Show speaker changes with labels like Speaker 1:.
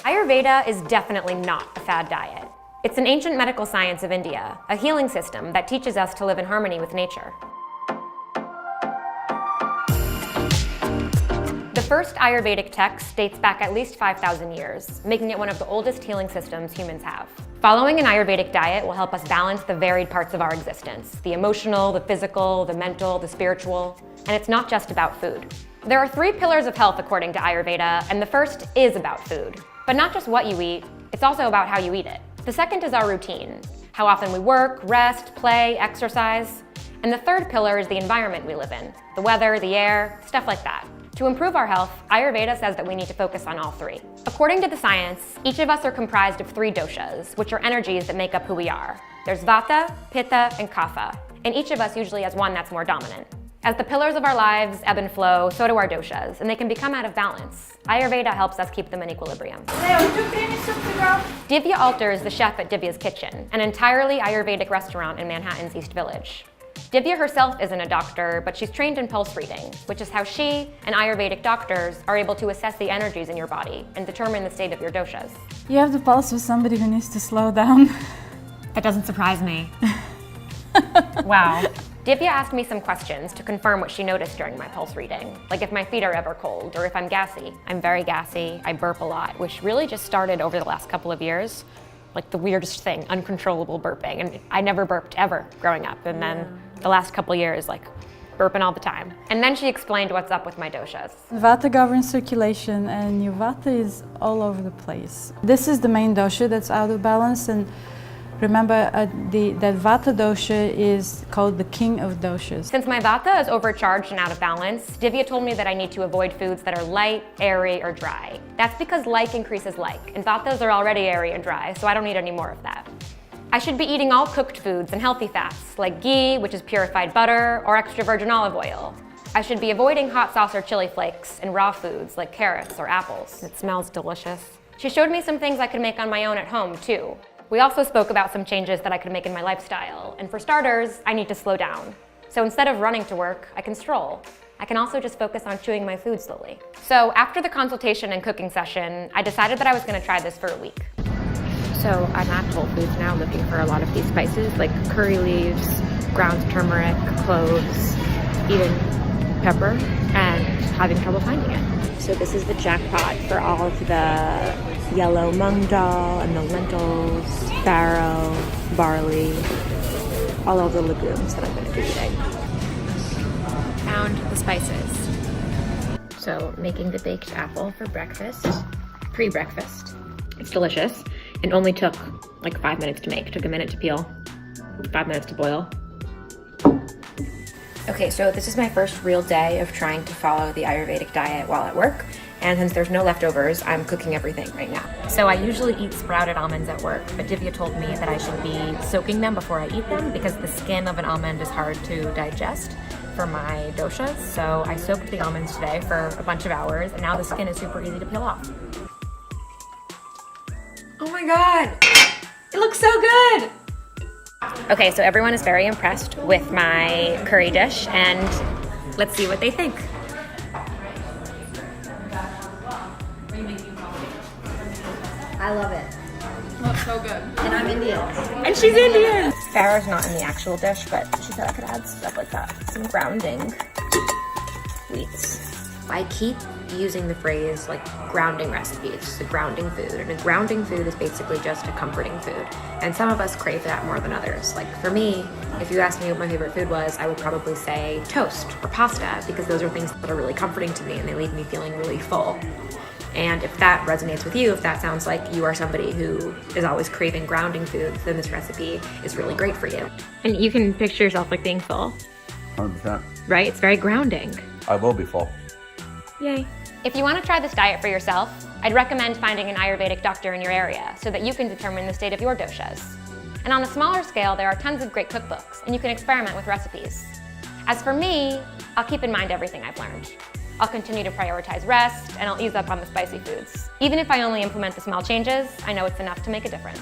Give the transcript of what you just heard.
Speaker 1: Ayurveda is definitely not a fad diet. It's an ancient medical science of India, a healing system that teaches us to live in harmony with nature. The first Ayurvedic text dates back at least 5,000 years, making it one of the oldest healing systems humans have. Following an Ayurvedic diet will help us balance the varied parts of our existence, the emotional, the physical, the mental, the spiritual, and it's not just about food. There are 3 pillars of health according to Ayurveda, and the first is about food. But not just what you eat, it's also about how you eat it. The second is our routine, how often we work, rest, play, exercise. And the third pillar is the environment we live in, the weather, the air, stuff like that. To improve our health, Ayurveda says that we need to focus on all 3. According to the science, each of us are comprised of 3 doshas, which are energies that make up who we are. There's Vata, Pitta, and Kapha, and each of us usually has one that's more dominant. As the pillars of our lives ebb and flow, so do our doshas, and they can become out of balance. Ayurveda helps us keep them in equilibrium. Divya Alter is the chef at Divya's Kitchen, an entirely Ayurvedic restaurant in Manhattan's East Village. Divya herself isn't a doctor, but she's trained in pulse reading, which is how she and Ayurvedic doctors are able to assess the energies in your body and determine the state of your doshas.
Speaker 2: You have the pulse of somebody who needs to slow down.
Speaker 1: That doesn't surprise me. Wow. Divya asked me some questions to confirm what she noticed during my pulse reading, like if my feet are ever cold or if I'm gassy. I'm very gassy, I burp a lot, which really just started over the last couple of years. Like the weirdest thing, uncontrollable burping. And I never burped ever growing up. And then the last couple of years, like burping all the time. And then she explained what's up with my doshas.
Speaker 2: Vata governs circulation and your Vata is all over the place. This is the main dosha that's out of balance, and remember that Vata dosha is called the king of doshas.
Speaker 1: Since my Vata is overcharged and out of balance, Divya told me that I need to avoid foods that are light, airy, or dry. That's because like increases like, and Vatas are already airy and dry, so I don't need any more of that. I should be eating all cooked foods and healthy fats, like ghee, which is purified butter, or extra virgin olive oil. I should be avoiding hot sauce or chili flakes and raw foods like carrots or apples. It smells delicious. She showed me some things I could make on my own at home, too. We also spoke about some changes that I could make in my lifestyle. And for starters, I need to slow down. So instead of running to work, I can stroll. I can also just focus on chewing my food slowly. So after the consultation and cooking session, I decided that I was gonna try this for a week. So I'm at Whole Foods now looking for a lot of these spices, like curry leaves, ground turmeric, cloves, even pepper, and having trouble finding it. So this is the jackpot for all of the yellow mung dal and the lentils, farro, barley, all of the legumes that I'm going to be eating. Found the spices. So making the baked apple for breakfast, pre-breakfast. It's delicious and only took like 5 minutes to make. Took a minute to peel, 5 minutes to boil. Okay, so this is my first real day of trying to follow the Ayurvedic diet while at work. And since there's no leftovers, I'm cooking everything right now. So I usually eat sprouted almonds at work, but Divya told me that I should be soaking them before I eat them because the skin of an almond is hard to digest for my doshas. So I soaked the almonds today for a bunch of hours, and now the skin is super easy to peel off. Oh my God, it looks so good. Okay, so everyone is very impressed with my curry dish, and let's see what they think.
Speaker 3: I love it.
Speaker 4: Looks so good.
Speaker 3: And I'm Indian.
Speaker 1: And she's Indian! Farro's not in the actual dish, but she said I could add stuff like that. Some grounding wheats. I keep using the phrase like grounding recipes, the grounding food. And a grounding food is basically just a comforting food. And some of us crave that more than others. Like for me, if you asked me what my favorite food was, I would probably say toast or pasta, because those are things that are really comforting to me and they leave me feeling really full. And if that resonates with you, if that sounds like you are somebody who is always craving grounding foods, then this recipe is really great for you. And you can picture yourself like being full.
Speaker 5: 100%.
Speaker 1: Right? It's very grounding.
Speaker 5: I will be full.
Speaker 1: Yay. If you want to try this diet for yourself, I'd recommend finding an Ayurvedic doctor in your area so that you can determine the state of your doshas. And on a smaller scale, there are tons of great cookbooks, and you can experiment with recipes. As for me, I'll keep in mind everything I've learned. I'll continue to prioritize rest, and I'll ease up on the spicy foods. Even if I only implement the small changes, I know it's enough to make a difference.